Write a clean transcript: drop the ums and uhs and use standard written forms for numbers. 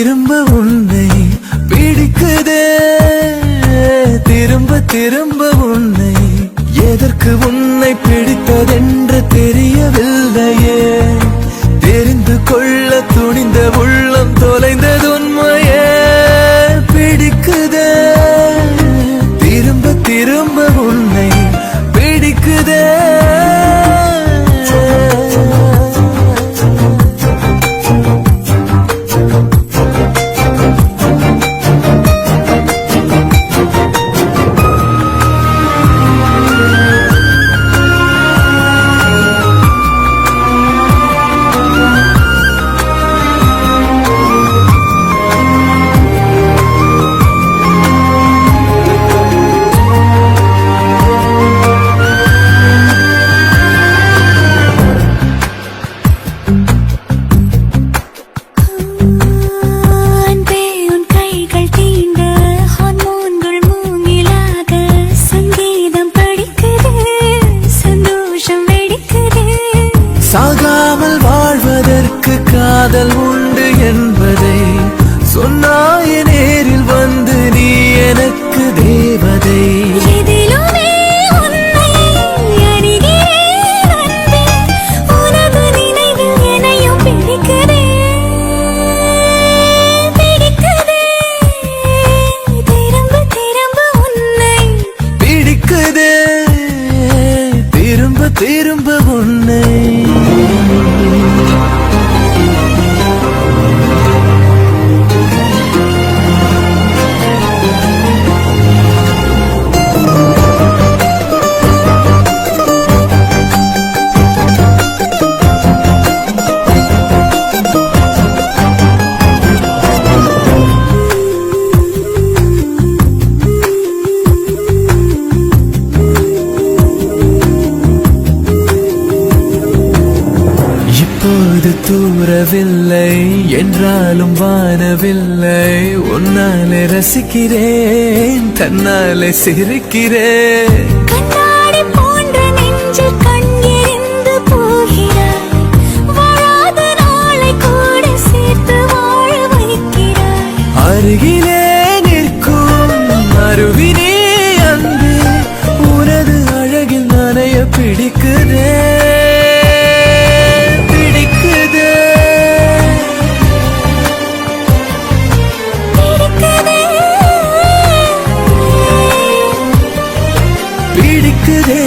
திரும்ப உன்னை பிடிக்குதே, திரும்ப திரும்ப உன்னை. எதற்கு உன்னை பிடித்ததென்று தெரியவில்லையே, தெரிந்து கொள்ள துணிந்த உள்ளம் தொலைந்தது உண்மையே. பிடிக்குதே, திரும்ப திரும்ப உன்னை பிடிக்குதே. சாகாமல் வாழ்வதற்கு காதல் உண்டு என்பதை சொன்னாய நேரில் வந்து நீ எனக்கு தேவதை. பிடிக்குதே, திரும்ப திரும்ப உன்னை. இப்போது தூரவில்லை என்றாலும் வானவில்லை, உன்னாலே ரசிக்கிறேன், தன்னாலே சிரிக்கிறேன். கண்ணாடி போன்ற நெஞ்சில் கண்ணெறிந்து போகிறாய், வாழாத நாளை கூட சேர்த்து வாழ வைக்கிறாய். அருகிலே நிற்கும் அருவினே அன்பே, உனது அழகில் நனைய பிடிக்குதே. பிடிக்குதே,